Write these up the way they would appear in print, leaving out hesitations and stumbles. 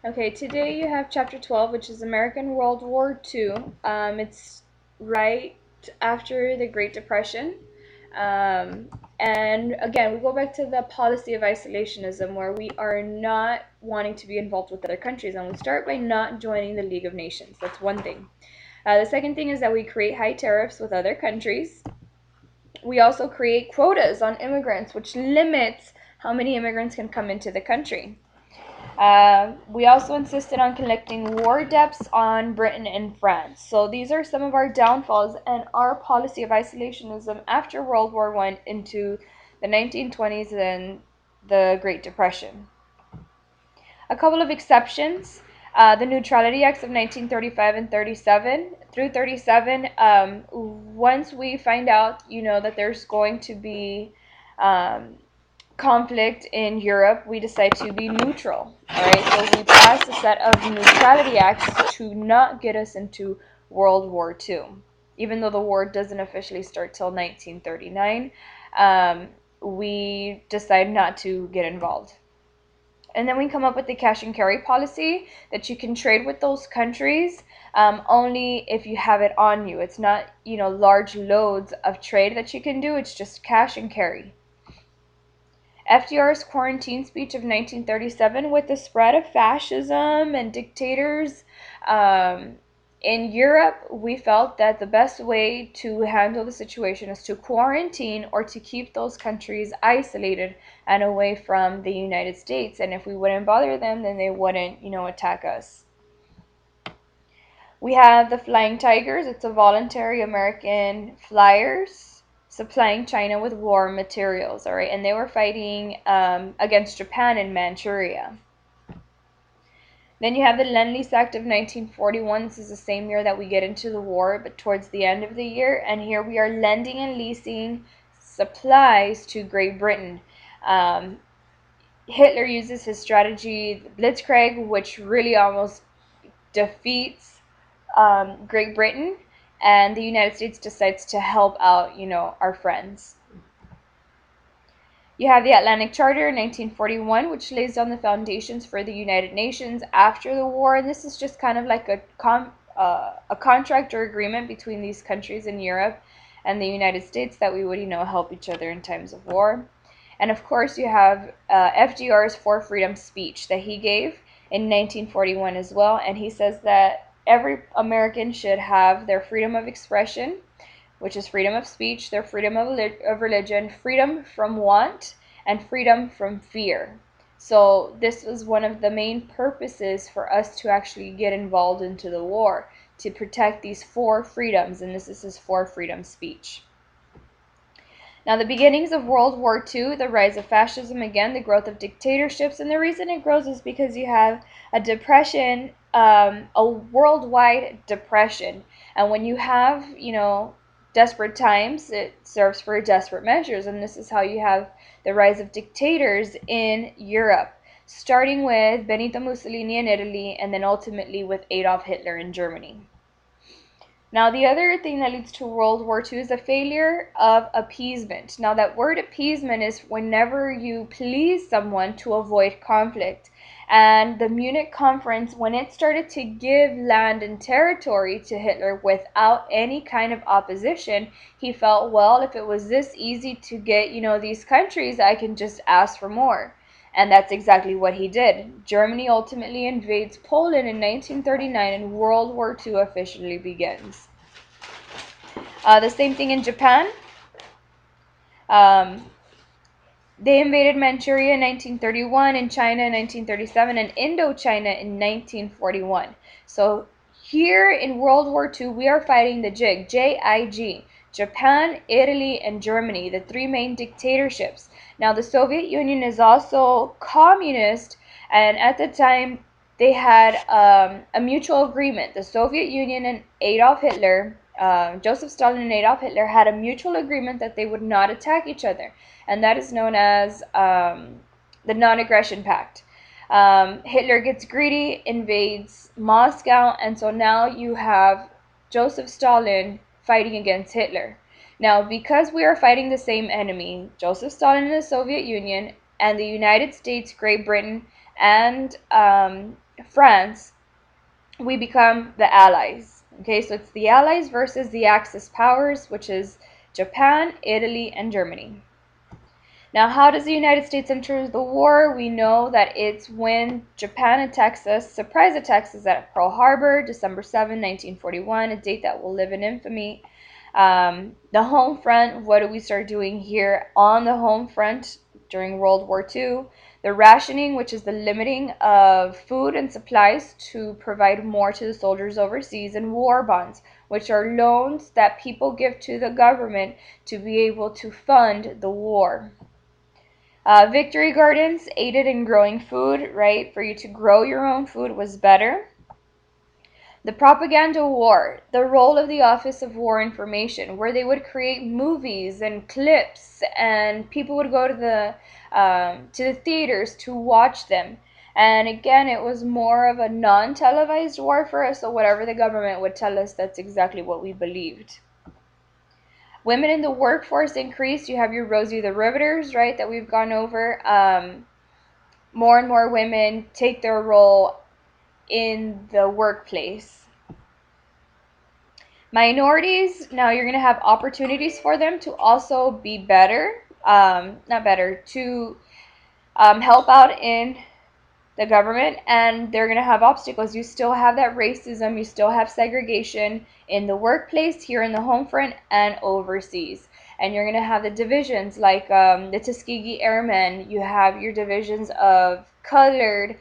Okay, today you have chapter 12, which is American World War II. It's right after the Great Depression. Um, and again, we go back to the policy of isolationism where we are not wanting to be involved with other countries. And we start by not joining the League of Nations. That's one thing. The second thing is that we create high tariffs with other countries. We also create quotas on immigrants, which limits how many immigrants can come into the country. We also insisted on collecting war debts on Britain and France. So these are some of our downfalls and our policy of isolationism after World War I into the 1920s and the Great Depression. A couple of exceptions. The Neutrality Acts of 1935 and 37 through 37. Once we find out, that there's going to be conflict in Europe, we decide to be neutral. All right, so we passed a set of neutrality acts to not get us into World War II, even though the war doesn't officially start till 1939. We decide not to get involved. And then we come up with the cash and carry policy that you can trade with those countries only if you have it on you. It's not, large loads of trade that you can do. It's just cash and carry. FDR's quarantine speech of 1937, with the spread of fascism and dictators in Europe, we felt that the best way to handle the situation is to quarantine or to keep those countries isolated and away from the United States. And if we wouldn't bother them, then they wouldn't, attack us. We have the Flying Tigers. It's a voluntary American flyers supplying China with war materials, all right, and they were fighting against Japan in Manchuria. Then you have the Lend-Lease Act of 1941. This is the same year that we get into the war, but towards the end of the year, and here we are lending and leasing supplies to Great Britain. Hitler uses his strategy, the Blitzkrieg, which really almost defeats Great Britain, and the United States decides to help out, our friends. You have the Atlantic Charter in 1941, which lays down the foundations for the United Nations after the war, and this is just kind of like a contract or agreement between these countries in Europe and the United States that we would, help each other in times of war. And of course, you have FDR's For Freedom speech that he gave in 1941 as well, and he says that every American should have their freedom of expression, which is freedom of speech, their freedom of religion, freedom from want, and freedom from fear. So this was one of the main purposes for us to actually get involved into the war, to protect these four freedoms, and this is his For Freedom speech. Now, the beginnings of World War II, the rise of fascism, again, the growth of dictatorships, and the reason it grows is because you have a depression, a worldwide depression, and when you have, desperate times, it serves for desperate measures, and this is how you have the rise of dictators in Europe, starting with Benito Mussolini in Italy, and then ultimately with Adolf Hitler in Germany. Now, the other thing that leads to World War II is the failure of appeasement. Now, that word appeasement is whenever you please someone to avoid conflict. And the Munich conference, when it started to give land and territory to Hitler without any kind of opposition, he felt, well, if it was this easy to get, these countries, I can just ask for more. And that's exactly what he did. Germany ultimately invades Poland in 1939, and World War II officially begins. The same thing in Japan. They invaded Manchuria in 1931, and China in 1937, and Indochina in 1941. So here in World War II, we are fighting the JIG, J-I-G, Japan, Italy, and Germany, the three main dictatorships. Now, the Soviet Union is also communist, and at the time, they had a mutual agreement. The Soviet Union and Adolf Hitler, Joseph Stalin and Adolf Hitler had a mutual agreement that they would not attack each other, and that is known as the Non-Aggression Pact. Hitler gets greedy, invades Moscow, and so now you have Joseph Stalin fighting against Hitler. Now, because we are fighting the same enemy, Joseph Stalin and the Soviet Union, and the United States, Great Britain, and France, we become the Allies. Okay, so it's the Allies versus the Axis powers, which is Japan, Italy, and Germany. Now, how does the United States enter the war? We know that it's when Japan attacks us, surprise attacks us at Pearl Harbor, December 7, 1941, a date that will live in infamy. The home front, what do we start doing here on the home front during World War II? The rationing, which is the limiting of food and supplies to provide more to the soldiers overseas, and war bonds, which are loans that people give to the government to be able to fund the war. Victory gardens aided in growing food, right? For you to grow your own food was better. The propaganda war, the role of the Office of War Information, where they would create movies and clips, and people would go to the theaters to watch them. And again, it was more of a non-televised war for us, so whatever the government would tell us, that's exactly what we believed. Women in the workforce increased. You have your Rosie the Riveters, right, that we've gone over. More and more women take their role in the workplace. Minorities, now you're going to have opportunities for them to also be better, not better, to help out in the government, and they're going to have obstacles. You still have that racism, you still have segregation in the workplace, here in the home front, and overseas. And you're going to have the divisions like the Tuskegee Airmen. You have your divisions of colored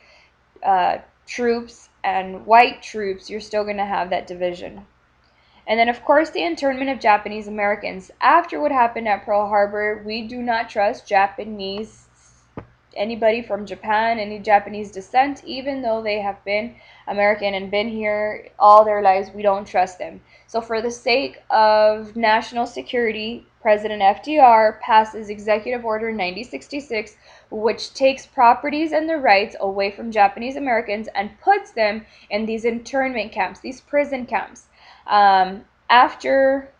troops and white troops. You're still going to have that division. And then, of course, the internment of Japanese Americans. After what happened at Pearl Harbor, we do not trust anybody from Japan, any Japanese descent, even though they have been American and been here all their lives, we don't trust them. So for the sake of national security, President FDR passes Executive Order 9066, which takes properties and the rights away from Japanese Americans and puts them in these internment camps, these prison camps. Right after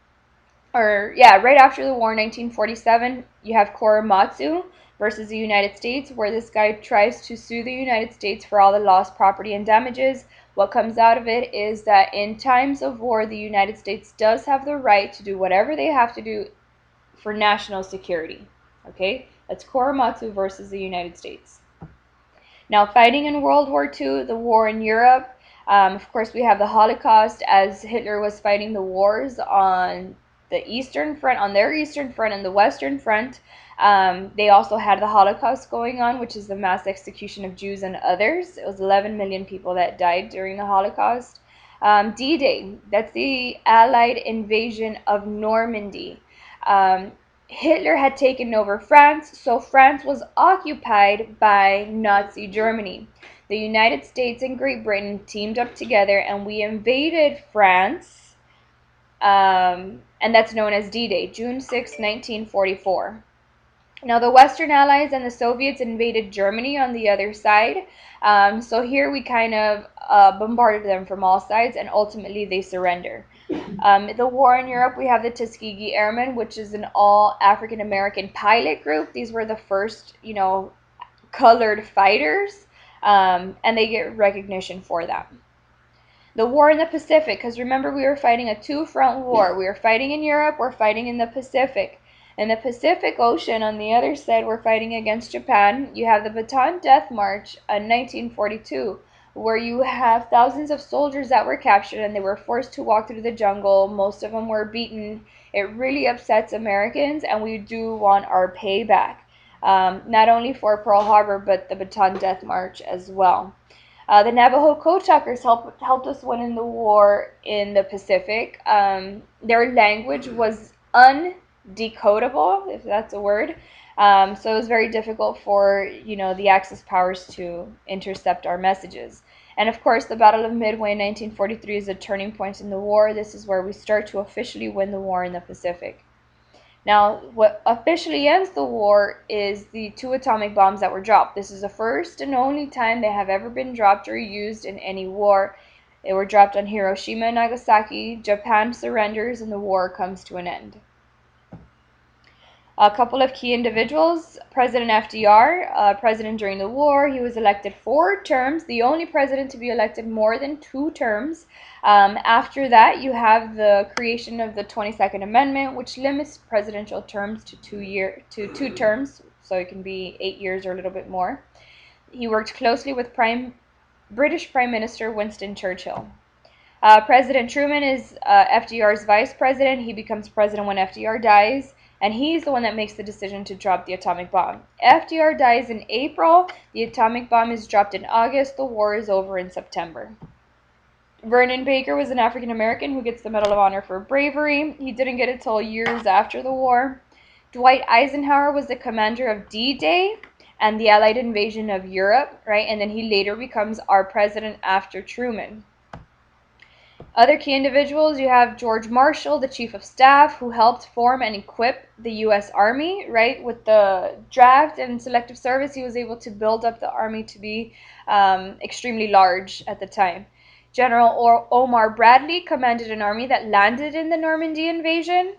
the war, 1947, you have Korematsu versus the United States, where this guy tries to sue the United States for all the lost property and damages. What comes out of it is that in times of war, the United States does have the right to do whatever they have to do for national security. Okay, that's Korematsu versus the United States. Now, fighting in World War II, the war in Europe. Of course, we have the Holocaust, as Hitler was fighting the wars on the Eastern Front, on their Eastern Front and the Western Front. They also had the Holocaust going on, which is the mass execution of Jews and others. It was 11 million people that died during the Holocaust. D-Day, that's the Allied invasion of Normandy. Hitler had taken over France, so France was occupied by Nazi Germany. The United States and Great Britain teamed up together, and we invaded France, and that's known as D-Day, June 6, 1944. Now, the Western Allies and the Soviets invaded Germany on the other side. So here we kind of bombarded them from all sides, and ultimately they surrender. The war in Europe, we have the Tuskegee Airmen, which is an all African American pilot group. These were the first, colored fighters, and they get recognition for that. The war in the Pacific, because remember, we were fighting a two-front war. We were fighting in Europe, we're fighting in the Pacific. In the Pacific Ocean, on the other side, we're fighting against Japan. You have the Bataan Death March in 1942, where you have thousands of soldiers that were captured and they were forced to walk through the jungle. Most of them were beaten. It really upsets Americans, and we do want our payback. Not only for Pearl Harbor, but the Bataan Death March as well. The Navajo Code Talkers helped us win in the war in the Pacific. Their language was undecodable, if that's a word. So it was very difficult for, the Axis powers to intercept our messages. And of course, the Battle of Midway in 1943 is a turning point in the war. This is where we start to officially win the war in the Pacific. Now, what officially ends the war is the 2 atomic bombs that were dropped. This is the first and only time they have ever been dropped or used in any war. They were dropped on Hiroshima and Nagasaki. Japan surrenders and the war comes to an end. A couple of key individuals: President FDR, president during the war. He was elected 4 terms, the only president to be elected more than 2 terms. After that, you have the creation of the 22nd Amendment, which limits presidential terms to 2 terms, so it can be 8 years or a little bit more. He worked closely with British Prime Minister Winston Churchill. President Truman is FDR's vice president. He becomes president when FDR dies, and he's the one that makes the decision to drop the atomic bomb. FDR dies in April. The atomic bomb is dropped in August. The war is over in September. Vernon Baker was an African American who gets the Medal of Honor for bravery. He didn't get it till years after the war. Dwight Eisenhower was the commander of D-Day and the Allied invasion of Europe, right? And then he later becomes our president after Truman. Other key individuals, you have George Marshall, the Chief of Staff, who helped form and equip the U.S. Army, right? With the draft and selective service, he was able to build up the Army to be extremely large at the time. General Omar Bradley commanded an army that landed in the Normandy invasion.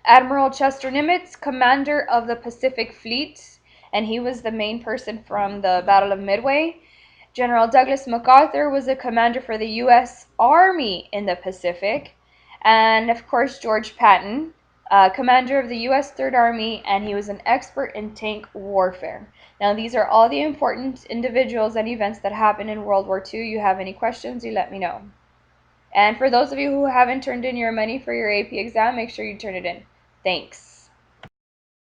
Admiral Chester Nimitz, commander of the Pacific Fleet, and he was the main person from the Battle of Midway. General Douglas MacArthur was a commander for the U.S. Army in the Pacific. And of course, George Patton, commander of the U.S. Third Army, and he was an expert in tank warfare. Now, these are all the important individuals and events that happened in World War II. You have any questions, you let me know. And for those of you who haven't turned in your money for your AP exam, make sure you turn it in. Thanks.